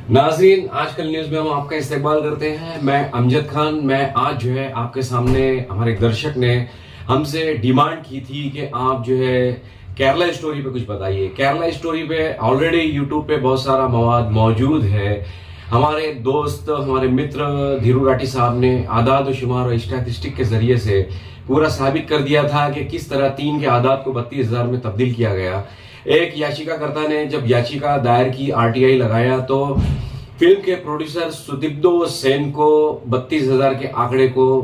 नाजरीन, आजकल न्यूज में हम आपका इस्तेमाल करते हैं। मैं अमजद खान। मैं आज जो है आपके सामने, हमारे दर्शक ने हमसे डिमांड की थी कि आप जो है केरला स्टोरी पे कुछ बताइए। केरला स्टोरी पे ऑलरेडी यूट्यूब पे बहुत सारा मवाद मौजूद है। हमारे दोस्त, हमारे मित्र धीरू राठी साहब ने आदाद शुमार और स्टैटिस्टिक के जरिए से पूरा साबित कर दिया था कि किस तरह 3 के आदाद को 32,000 में तब्दील किया गया। एक याचिकाकर्ता ने जब याचिका दायर की, आरटीआई लगाया, तो फिल्म के प्रोड्यूसर सुदीप्तो सेन को 32,000 के आंकड़े को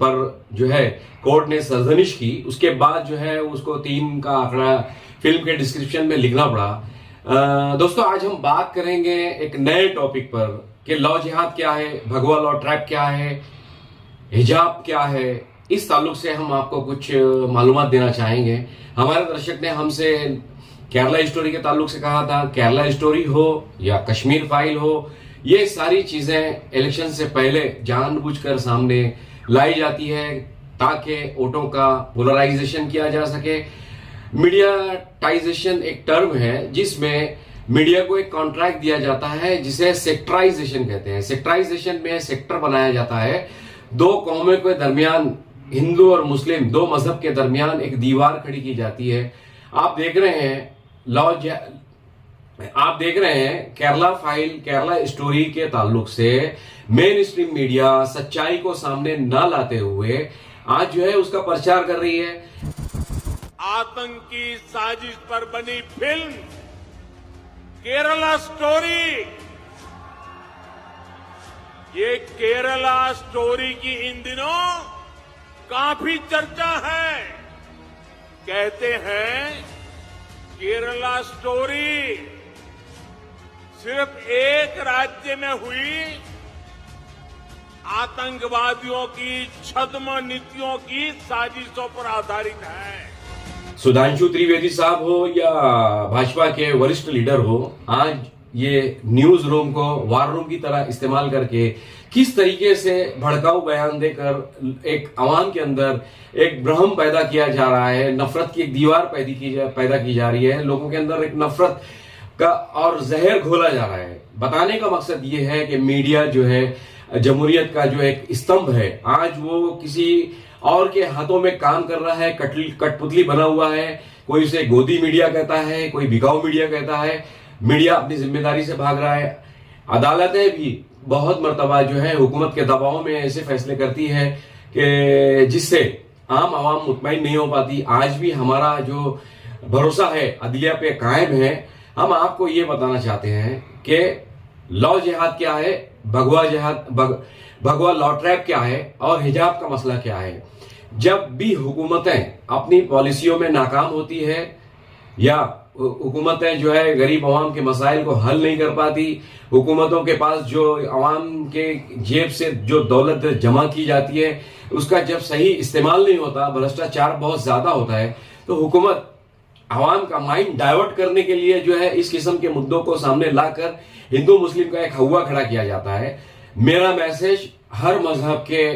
पर जो है कोर्ट ने सरजनिश की। उसके बाद जो है उसको 3 का आंकड़ा फिल्म के डिस्क्रिप्शन में लिखना पड़ा। दोस्तों, आज हम बात करेंगे एक नए टॉपिक पर कि लव जिहाद क्या है, भगवा लव ट्रैप क्या है, हिजाब क्या है। इस ताल्लुक से हम आपको कुछ मालूमात देना चाहेंगे। हमारे दर्शक ने हमसे केरला स्टोरी के ताल्लुक से कहा था, केरला स्टोरी हो या कश्मीर फाइल हो, ये सारी चीजें इलेक्शन से पहले जानबूझकर सामने लाई जाती है ताकि वोटों का पोलराइजेशन किया जा सके। मीडियाटाइजेशन एक टर्म है जिसमें मीडिया को एक कॉन्ट्रैक्ट दिया जाता है जिसे सेक्टराइजेशन कहते हैं। सेक्टराइजेशन में सेक्टर बनाया जाता है। 2 कौमों के दरमियान, हिंदू और मुस्लिम 2 मजहब के दरमियान एक दीवार खड़ी की जाती है। आप देख रहे हैं केरला फाइल, केरला स्टोरी के ताल्लुक से मेन स्ट्रीम मीडिया सच्चाई को सामने न लाते हुए आज जो है उसका प्रचार कर रही है। आतंकी साजिश पर बनी फिल्म केरला स्टोरी, ये केरला स्टोरी की इन दिनों काफी चर्चा है। कहते हैं केरला स्टोरी सिर्फ एक राज्य में हुई आतंकवादियों की छद्म नीतियों की साजिशों पर आधारित है। सुधांशु त्रिवेदी साहब हो या भाजपा के वरिष्ठ लीडर हो, आज ये न्यूज रूम को वार रूम की तरह इस्तेमाल करके किस तरीके से भड़काऊ बयान देकर एक आवाम के अंदर एक भ्रम पैदा किया जा रहा है, नफरत की एक दीवार पैदा की जा रही है, लोगों के अंदर एक नफरत का और जहर घोला जा रहा है। बताने का मकसद ये है कि मीडिया जो है जमहूरियत का जो एक स्तंभ है, आज वो किसी और के हाथों में काम कर रहा है, कठपुतली बना हुआ है। कोई उसे गोदी मीडिया कहता है, कोई बिकाऊ मीडिया कहता है। मीडिया अपनी जिम्मेदारी से भाग रहा है। अदालतें भी बहुत मर्तबा जो है हुकूमत के दबाव में ऐसे फैसले करती है कि जिससे आम आवाम मुतमईन नहीं हो पाती। आज भी हमारा जो भरोसा है अदलिया पे कायम है। हम आपको ये बताना चाहते हैं कि लव जिहाद क्या है, भगवा लव ट्रैप क्या है और हिजाब का मसला क्या है। जब भी हुकूमतें अपनी पॉलिसियों में नाकाम होती है या हुकूमतें जो है गरीब आवाम के मसाइल को हल नहीं कर पाती, हुकूमतों के पास जो आवाम के जेब से जो दौलत जमा की जाती है उसका जब सही इस्तेमाल नहीं होता, भ्रष्टाचार बहुत ज्यादा होता है, तो हुकूमत आवाम का माइंड डाइवर्ट करने के लिए जो है इस किस्म के मुद्दों को सामने लाकर हिंदू मुस्लिम का एक हवा खड़ा किया जाता है। मेरा मैसेज हर मजहब के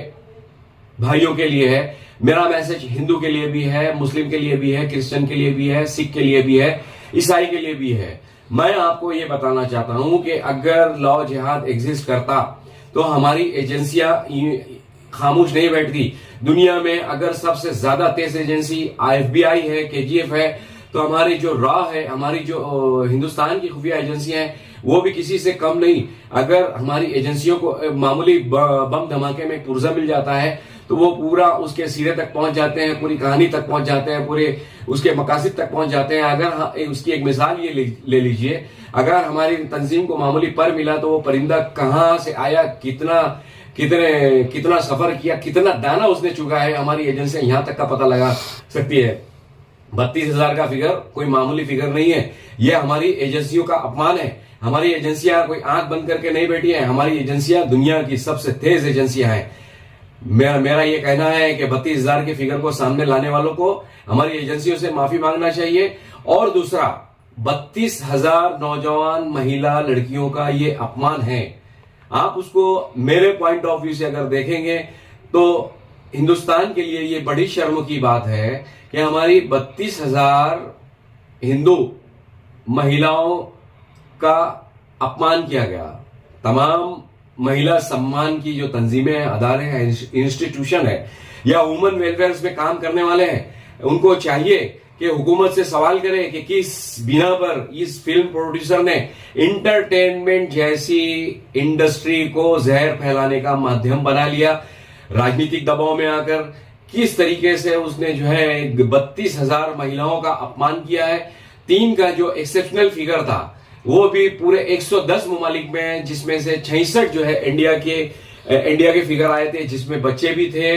भाइयों के लिए है। मेरा मैसेज हिंदू के लिए भी है, मुस्लिम के लिए भी है, क्रिश्चियन के लिए भी है, सिख के लिए भी है, ईसाई के लिए भी है। मैं आपको ये बताना चाहता हूं कि अगर लव जिहाद एग्जिस्ट करता तो हमारी एजेंसियां खामोश नहीं बैठती। दुनिया में अगर सबसे ज्यादा तेज एजेंसी FBI है, KGF है, तो हमारी जो रॉ है, हमारी जो हिंदुस्तान की खुफिया एजेंसियां हैं, वो भी किसी से कम नहीं। अगर हमारी एजेंसियों को मामूली बम धमाके में पुर्जा मिल जाता है तो वो पूरा उसके सिरे तक पहुंच जाते हैं, पूरी कहानी तक पहुंच जाते हैं, पूरे उसके मकासद तक पहुंच जाते हैं। अगर उसकी एक मिसाल ये ले लीजिए, अगर हमारी तंजीम को मामूली पर मिला तो वो परिंदा कहां से आया, कितना सफर किया, कितना दाना उसने चुगा है, हमारी एजेंसियां यहां तक का पता लगा सकती है। 32,000 का फिगर कोई मामूली फिगर नहीं है। यह हमारी एजेंसियों का अपमान है। हमारी एजेंसियां कोई आंख बंद करके नहीं बैठी है। हमारी एजेंसियां दुनिया की सबसे तेज एजेंसियां हैं। मेरा ये कहना है कि 32,000 के फिगर को सामने लाने वालों को हमारी एजेंसियों से माफी मांगना चाहिए। और दूसरा, 32,000 नौजवान महिला लड़कियों का ये अपमान है। आप उसको मेरे पॉइंट ऑफ व्यू से अगर देखेंगे तो हिंदुस्तान के लिए ये बड़ी शर्म की बात है कि हमारी 32,000 हिंदू महिलाओं का अपमान किया गया। तमाम महिला सम्मान की जो तंजीमें हैं, अदारे हैं, इंस्टीट्यूशन है या वुमेन वेलफेयर में काम करने वाले हैं, उनको चाहिए कि हुकूमत से सवाल करें कि किस बिना पर इस फिल्म प्रोड्यूसर ने इंटरटेनमेंट जैसी इंडस्ट्री को जहर फैलाने का माध्यम बना लिया। राजनीतिक दबाव में आकर किस तरीके से उसने जो है 32,000 महिलाओं का अपमान किया है। 3 का जो एक्सेप्शनल फिगर था वो भी पूरे 110 ममालिक में, जिसमें से 66 जो है इंडिया के फिगर आए थे, जिसमें बच्चे भी थे,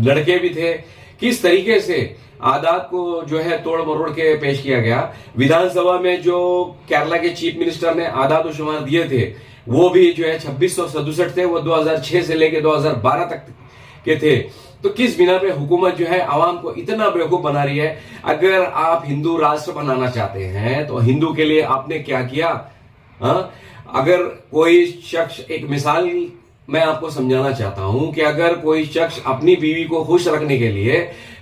लड़के भी थे। किस तरीके से आदात को जो है तोड़ मरोड़ के पेश किया गया। विधानसभा में जो केरला के चीफ मिनिस्टर ने आदात व शुमार दिए थे वो भी जो है 2667 थे, वो 2006 से लेकर 2012 तक के थे। तो किस बिना पे हुकूमत जो है आवाम को इतना बेवकूफ बना रही है। अगर आप हिंदू राष्ट्र बनाना चाहते हैं तो हिंदू के लिए आपने क्या किया? अगर कोई शख्स, एक मिसाल मैं आपको समझाना चाहता हूं कि अगर कोई शख्स अपनी बीवी को खुश रखने के लिए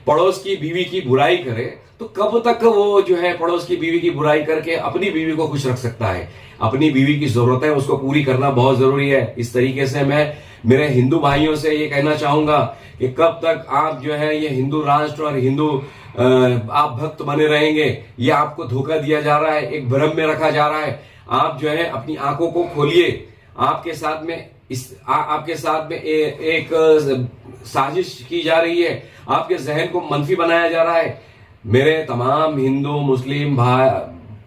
पड़ोस की बीवी की बुराई करे तो कब तक वो जो है पड़ोस की बीवी की बुराई करके अपनी बीवी को खुश रख सकता है? अपनी बीवी की जरूरत है, उसको पूरी करना बहुत जरूरी है। इस तरीके से मैं मेरे हिंदू भाइयों से ये कहना चाहूंगा कि कब तक आप जो है ये हिंदू राष्ट्र और हिंदू आप भक्त बने रहेंगे? ये आपको धोखा दिया जा रहा है, एक भ्रम में रखा जा रहा है। आप जो है अपनी आंखों को खोलिए। आपके साथ में एक साजिश की जा रही है, आपके जहन को मनफी बनाया जा रहा है। मेरे तमाम हिंदू मुस्लिम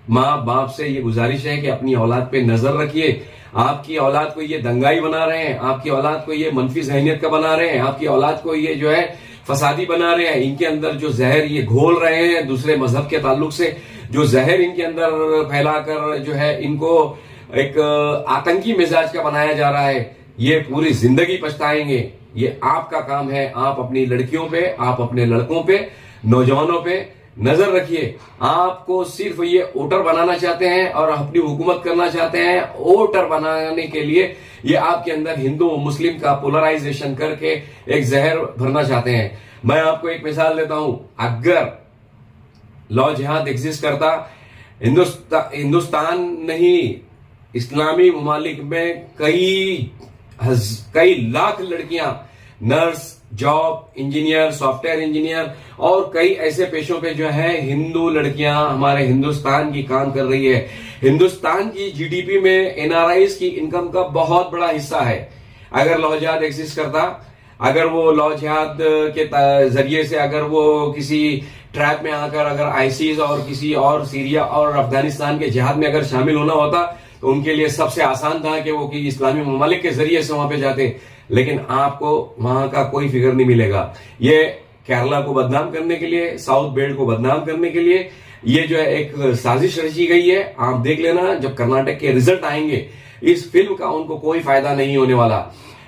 माँ बाप से ये गुजारिश है कि अपनी औलाद पे नजर रखिए। आपकी औलाद को ये दंगाई बना रहे हैं, आपकी औलाद को ये मनफी जहनियत का बना रहे हैं, आपकी औलाद को ये जो है फसादी बना रहे हैं। इनके अंदर जो जहर ये घोल रहे हैं दूसरे मजहब के ताल्लुक से, जो जहर इनके अंदर फैलाकर जो है इनको एक आतंकी मिजाज का बनाया जा रहा है, ये पूरी जिंदगी पछताएंगे। ये आपका काम है। आप अपनी लड़कियों पे, आप अपने लड़कों पे, नौजवानों पे नजर रखिए। आपको सिर्फ ये वोटर बनाना चाहते हैं और अपनी हुकूमत करना चाहते हैं। वोटर बनाने के लिए ये आपके अंदर हिंदू मुस्लिम का पोलराइजेशन करके एक जहर भरना चाहते हैं। मैं आपको एक मिसाल देता हूं। अगर लॉ जिहाद एग्जिस्ट करता, हिंदुस्तान नहीं इस्लामी ममालिक में कई लाख लड़कियां nurse, job, engineer, software engineer और कई ऐसे पेशों पे जो है हिंदू लड़कियां हमारे हिंदुस्तान की काम कर रही है। हिंदुस्तान की जीडीपी में एनआरआईज की इनकम का बहुत बड़ा हिस्सा है। अगर लॉ जिहाद एग्जिस्ट करता, अगर वो लॉ जिहाद के जरिए से अगर वो किसी ट्रैप में आकर अगर आईसीस और किसी और सीरिया और अफगानिस्तान के जिहाद में अगर शामिल होना होता तो उनके लिए सबसे आसान था कि वो कि इस्लामी ममालिक के जरिए से वहां पे जाते। लेकिन आपको वहां का कोई फिगर नहीं मिलेगा। ये केरला को बदनाम करने के लिए, साउथ बेल्ट को बदनाम करने के लिए ये जो है एक साजिश रची गई है। आप देख लेना, जब कर्नाटक के रिजल्ट आएंगे इस फिल्म का उनको कोई फायदा नहीं होने वाला।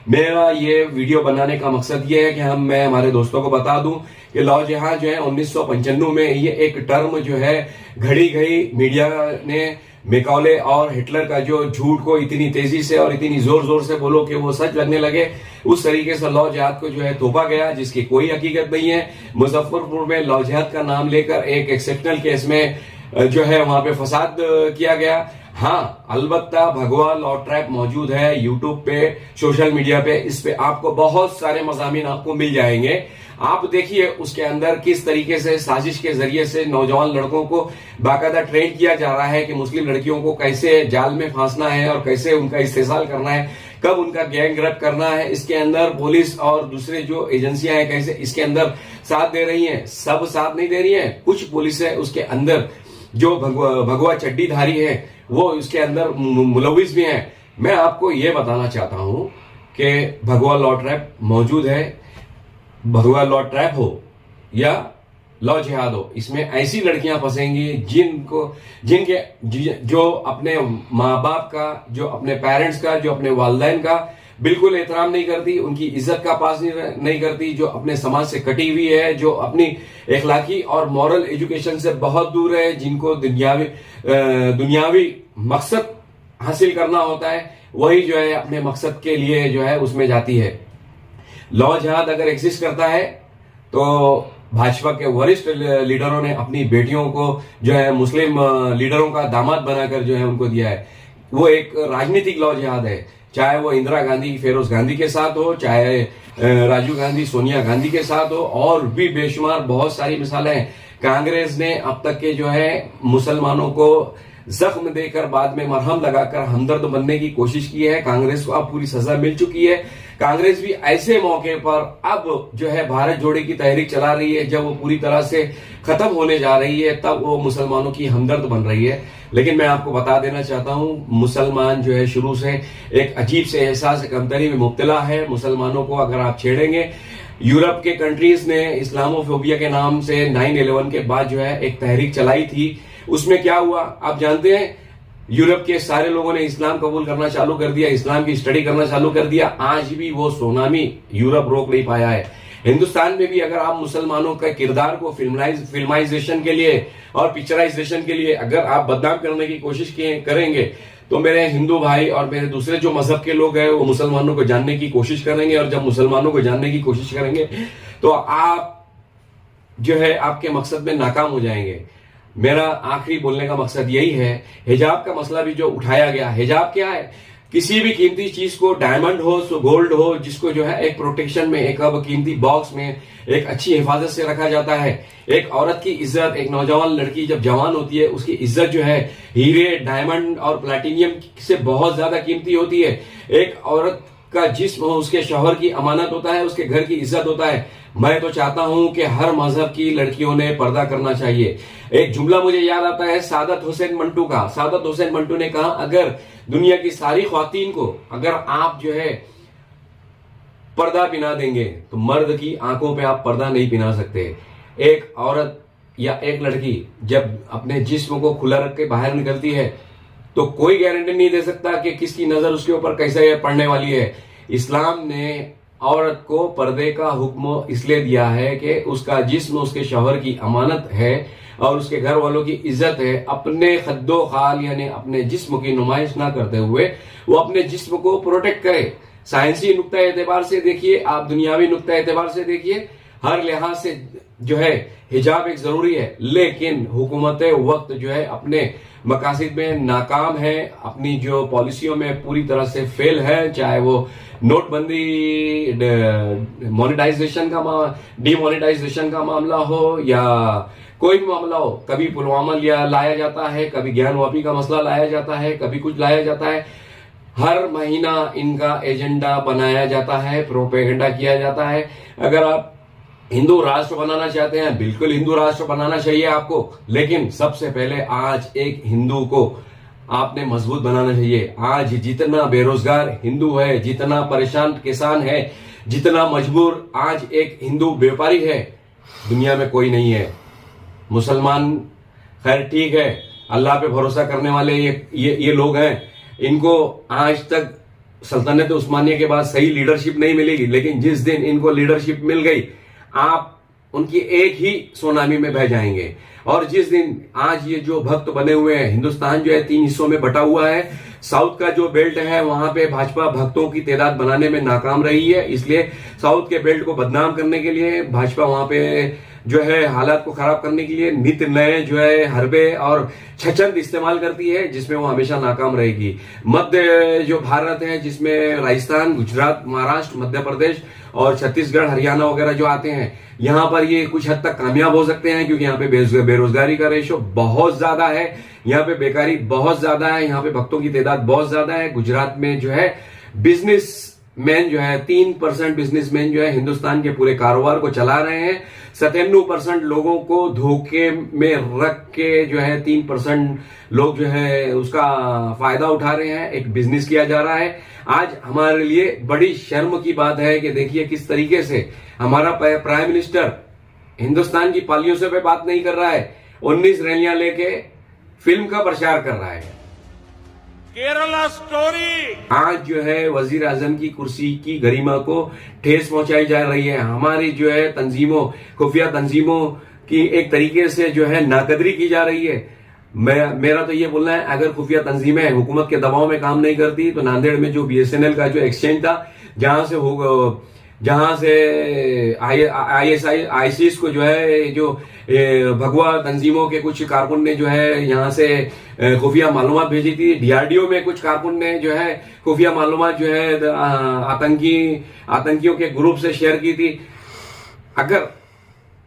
मेरा ये वीडियो बनाने का मकसद ये है कि मैं हमारे दोस्तों को बता दूं कि लॉ जिहाद जो है 1995 में ये एक टर्म जो है घड़ी गई। मीडिया ने मैकॉले और हिटलर का जो झूठ को इतनी तेजी से और इतनी जोर जोर से बोलो कि वो सच लगने लगे, उस तरीके से लॉ जिहाद को जो है तोपा गया, जिसकी कोई हकीकत नहीं है। मुजफ्फरपुर में लॉ जिहाद का नाम लेकर एक एक्सेप्शनल केस में जो है वहां पे फसाद किया गया। हाँ, अलबत्ता भगवा लॉ ट्रैप मौजूद है यूट्यूब पे, सोशल मीडिया पे। इस पे आपको बहुत सारे मज़ामीन आपको मिल जाएंगे। आप देखिए उसके अंदर किस तरीके से साजिश के जरिए से नौजवान लड़कों को बाकायदा ट्रेन किया जा रहा है कि मुस्लिम लड़कियों को कैसे जाल में फांसना है और कैसे उनका इस्तेसाल करना है, कब उनका गैंग रेप करना है। इसके अंदर पुलिस और दूसरे जो एजेंसियां हैं कैसे इसके अंदर साथ दे रही हैं। सब साथ नहीं दे रही हैं, कुछ पुलिस है उसके अंदर जो भगवा चड्डीधारी है वो इसके अंदर मुलविस भी हैं। मैं आपको ये बताना चाहता हूं कि भगवा लॉ ट्रैप मौजूद है। भगवा लॉ ट्रैप हो या लॉ जिहाद हो, इसमें ऐसी लड़कियां फंसेंगी जिनके जो अपने माँ बाप का, जो अपने पेरेंट्स का, जो अपने वालिदैन का बिल्कुल एहतराम नहीं करती, उनकी इज्जत का पास नहीं करती, जो अपने समाज से कटी हुई है, जो अपनी इखलाकी और मॉरल एजुकेशन से बहुत दूर है, जिनको दुनियावी मकसद हासिल करना होता है, वही जो है अपने मकसद के लिए जो है उसमें जाती है। लॉ जिहाद अगर एग्जिस्ट करता है तो भाजपा के वरिष्ठ लीडरों ने अपनी बेटियों को जो है मुस्लिम लीडरों का दामाद बनाकर जो है उनको दिया है। वो एक राजनीतिक लॉ जिहाद है। चाहे वो इंदिरा गांधी फिरोज गांधी के साथ हो, चाहे राजीव गांधी सोनिया गांधी के साथ हो, और भी बेशुमार बहुत सारी मिसालें हैं। कांग्रेस ने अब तक के जो है मुसलमानों को जख्म देकर बाद में मरहम लगाकर हमदर्द बनने की कोशिश की है। कांग्रेस को अब पूरी सजा मिल चुकी है। कांग्रेस भी ऐसे मौके पर अब जो है भारत जोड़े की तहरीक चला रही है, जब वो पूरी तरह से खत्म होने जा रही है, तब वो मुसलमानों की हमदर्द बन रही है। लेकिन मैं आपको बता देना चाहता हूं, मुसलमान जो है शुरू से एक अजीब से एहसास कमतरी में मुब्तला है। मुसलमानों को अगर आप छेड़ेंगे, यूरोप के कंट्रीज ने इस्लामोफोबिया के नाम से 9/11 के बाद जो है एक तहरीक चलाई थी। उसमें क्या हुआ आप जानते हैं, यूरोप के सारे लोगों ने इस्लाम कबूल करना चालू कर दिया, इस्लाम की स्टडी करना चालू कर दिया। आज भी वो सुनामी यूरोप रोक नहीं पाया है। हिंदुस्तान में भी अगर आप मुसलमानों के किरदार को फिल्माइजेशन के लिए और पिक्चराइजेशन के लिए अगर आप बदनाम करने की कोशिश करेंगे, तो मेरे हिंदू भाई और मेरे दूसरे जो मजहब के लोग हैं वो मुसलमानों को जानने की कोशिश करेंगे, और जब मुसलमानों को जानने की कोशिश करेंगे तो आप जो है आपके मकसद में नाकाम हो जाएंगे। मेरा आखिरी बोलने का मकसद यही है, हिजाब का मसला भी जो उठाया गया, हिजाब क्या है, किसी भी कीमती चीज को, डायमंड हो सो गोल्ड हो, जिसको जो है एक प्रोटेक्शन में, एक कीमती बॉक्स में एक अच्छी हिफाजत से रखा जाता है। एक औरत की इज्जत, एक नौजवान लड़की जब जवान होती है, उसकी इज्जत जो है हीरे, डायमंड और प्लैटिनियम से बहुत ज्यादा कीमती होती है। एक औरत का जिस्म उसके शौहर की अमानत होता है, उसके घर की इज्जत होता है। मैं तो चाहता हूं कि हर मजहब की लड़कियों ने पर्दा करना चाहिए। एक जुमला मुझे याद आता है सादत हुसैन मंटू का। सादत हुसैन मंटू ने कहा, अगर दुनिया की सारी ख्वातीन को अगर आप जो है पर्दा पिना देंगे तो मर्द की आंखों पे आप पर्दा नहीं पिना सकते। एक औरत या एक लड़की जब अपने जिस्म को खुला रख के बाहर निकलती है तो कोई गारंटी नहीं दे सकता कि किसकी नजर उसके ऊपर कैसे पड़ने वाली है। इस्लाम ने औरत को पर्दे का हुक्म इसलिए दिया है कि उसका जिस्म उसके शौहर की अमानत है और उसके घर वालों की इज्जत है। अपने खद्दो खाल यानी अपने जिस्म की नुमाइश ना करते हुए वो अपने जिस्म को प्रोटेक्ट करे। साइंसी नुक्ता एतबार से देखिए, आप दुनियावी नुक्ता एतबार से देखिए, हर लिहाज से जो है हिजाब एक जरूरी है। लेकिन हुकूमत वक्त जो है अपने मकासद में नाकाम है, अपनी जो पॉलिसियों में पूरी तरह से फेल है, चाहे वो नोटबंदी, डिमोनेटाइजेशन का मामला हो या कोई भी मामला हो। कभी पुलवामा लाया जाता है, कभी ज्ञानवापी का मसला लाया जाता है, कभी कुछ लाया जाता है। हर महीना इनका एजेंडा बनाया जाता है, प्रोपेगेंडा किया जाता है। अगर आप हिंदू राष्ट्र बनाना चाहते हैं, बिल्कुल हिंदू राष्ट्र बनाना चाहिए आपको, लेकिन सबसे पहले आज एक हिंदू को आपने मजबूत बनाना चाहिए। आज जितना बेरोजगार हिंदू है, जितना परेशान किसान है, जितना मजबूर आज एक हिंदू व्यापारी है, दुनिया में कोई नहीं है। मुसलमान खैर ठीक है, अल्लाह पे भरोसा करने वाले ये लोग हैं। इनको आज तक सल्तनत उस्मानिया के बाद सही लीडरशिप नहीं मिलेगी, लेकिन जिस दिन इनको लीडरशिप मिल गई, आप उनकी एक ही सुनामी में बह जाएंगे। और जिस दिन आज ये जो भक्त बने हुए हैं, हिंदुस्तान जो है 3 हिस्सों में बटा हुआ है। साउथ का जो बेल्ट है वहां पे भाजपा भक्तों की तादाद बनाने में नाकाम रही है, इसलिए साउथ के बेल्ट को बदनाम करने के लिए भाजपा वहां पे जो है हालात को खराब करने के लिए नित नए जो है हरबे और छछंद इस्तेमाल करती है, जिसमें वो हमेशा नाकाम रहेगी। मध्य जो भारत है, जिसमें राजस्थान, गुजरात, महाराष्ट्र, मध्य प्रदेश और छत्तीसगढ़, हरियाणा वगैरह जो आते हैं, यहाँ पर ये कुछ हद तक कामयाब हो सकते हैं, क्योंकि यहाँ पे बेरोजगारी का रेशो बहुत ज्यादा है, यहाँ पे बेकारी बहुत ज्यादा है, यहाँ पे भक्तों की तादाद बहुत ज्यादा है। गुजरात में जो है बिजनेसमैन जो है 3% बिजनेसमैन जो है हिंदुस्तान के पूरे कारोबार को चला रहे हैं। 97% लोगों को धोखे में रख के जो है 3% लोग जो है उसका फायदा उठा रहे हैं। एक बिजनेस किया जा रहा है। आज हमारे लिए बड़ी शर्म की बात है कि देखिए किस तरीके से हमारा प्राइम मिनिस्टर हिंदुस्तान की पॉलिसियों पे बात नहीं कर रहा है, 19 रैलियां लेके फिल्म का प्रचार कर रहा है। केरला स्टोरी आज जो है वजीर आजम की कुर्सी की गरिमा को ठेस पहुंचाई जा रही है। हमारी जो है तंजीमों, खुफिया तंजीमों की एक तरीके से जो है नाकदरी की जा रही है। मेरा तो ये बोलना है, अगर खुफिया तंजीमें हुकूमत के दबाव में काम नहीं करती तो नांदेड़ में जो BSNL का जो एक्सचेंज था, जहां से जहां से ISIS को जो है जो भगवा तंजीमों के कुछ कारकुन ने जो है यहाँ से खुफिया मालूमात भेजी थी। DRDO में कुछ कारकुन ने जो है खुफिया मालूमात जो है आतंकियों के ग्रुप से शेयर की थी। अगर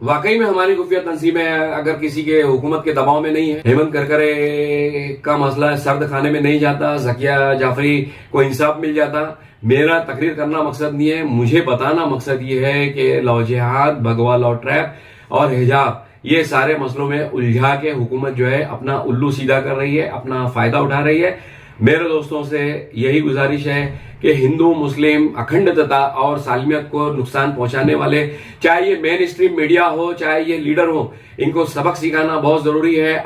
वाकई में हमारी खुफिया तंजीमें अगर किसी के हुकूमत के दबाव में नहीं है, हेमंत करकरे का मसला सर्द खाने में नहीं जाता, ज़किया जाफरी को इंसाफ मिल जाता। मेरा तकरीर करना मकसद नहीं है, मुझे बताना मकसद ये है कि लौ जिहाद, भगवा लौ ट्रैप और हिजाब ये सारे मसलों में उलझा के हुकूमत जो है अपना उल्लू सीधा कर रही है, अपना फायदा उठा रही है। मेरे दोस्तों से यही गुजारिश है कि हिंदू मुस्लिम अखंडता और सालमियत को नुकसान पहुंचाने वाले, चाहे ये मेन स्ट्रीम मीडिया हो, चाहे ये लीडर हो, इनको सबक सिखाना बहुत जरूरी है।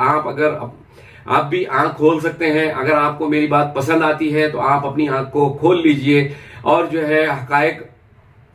आप भी आंख खोल सकते हैं। अगर आपको मेरी बात पसंद आती है तो आप अपनी आंख को खोल लीजिए और जो है हकायक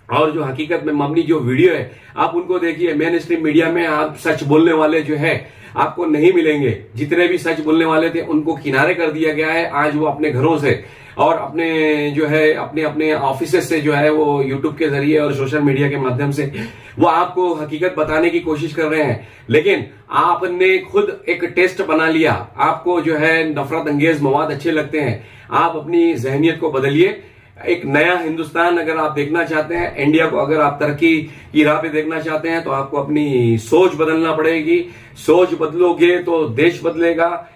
और जो हकीकत में मबनी जो वीडियो है आप उनको देखिए। मेन स्ट्रीम मीडिया में आप सच बोलने वाले जो है आपको नहीं मिलेंगे। जितने भी सच बोलने वाले थे उनको किनारे कर दिया गया है। आज वो अपने घरों से और अपने जो है अपने ऑफिस से जो है वो यूट्यूब के जरिए और सोशल मीडिया के माध्यम से वो आपको हकीकत बताने की कोशिश कर रहे हैं। लेकिन आपने खुद एक टेस्ट बना लिया, आपको जो है नफरत अंगेज मवाद अच्छे लगते हैं। आप अपनी जहनियत को बदलिए। एक नया हिंदुस्तान अगर आप देखना चाहते हैं, इंडिया को अगर आप तरक्की की राह पे देखना चाहते हैं तो आपको अपनी सोच बदलना पड़ेगी। सोच बदलोगे तो देश बदलेगा।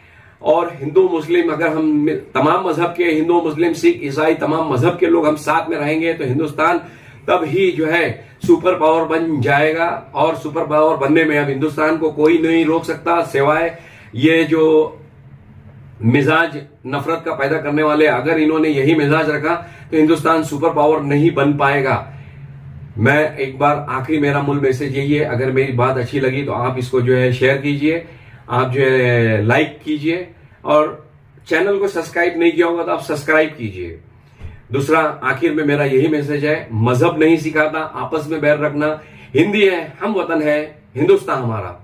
और हिंदू मुस्लिम अगर हम तमाम मजहब के हिंदू मुस्लिम सिख ईसाई तमाम मजहब के लोग हम साथ में रहेंगे तो हिंदुस्तान तब ही जो है सुपर पावर बन जाएगा। और सुपर पावर बनने में अब हिंदुस्तान को कोई नहीं रोक सकता सिवाय ये जो मिजाज नफरत का पैदा करने वाले। अगर इन्होंने यही मिजाज रखा तो हिंदुस्तान सुपर पावर नहीं बन पाएगा। मैं एक बार आखिरी मेरा मूल मैसेज यही है, अगर मेरी बात अच्छी लगी तो आप इसको जो है शेयर कीजिए, आप जो है लाइक कीजिए और चैनल को सब्सक्राइब नहीं किया होगा तो आप सब्सक्राइब कीजिए। दूसरा आखिर में मेरा यही मैसेज है, मजहब नहीं सिखाता आपस में बैर रखना। हिंदी है, हम वतन है, हिंदुस्तान हमारा।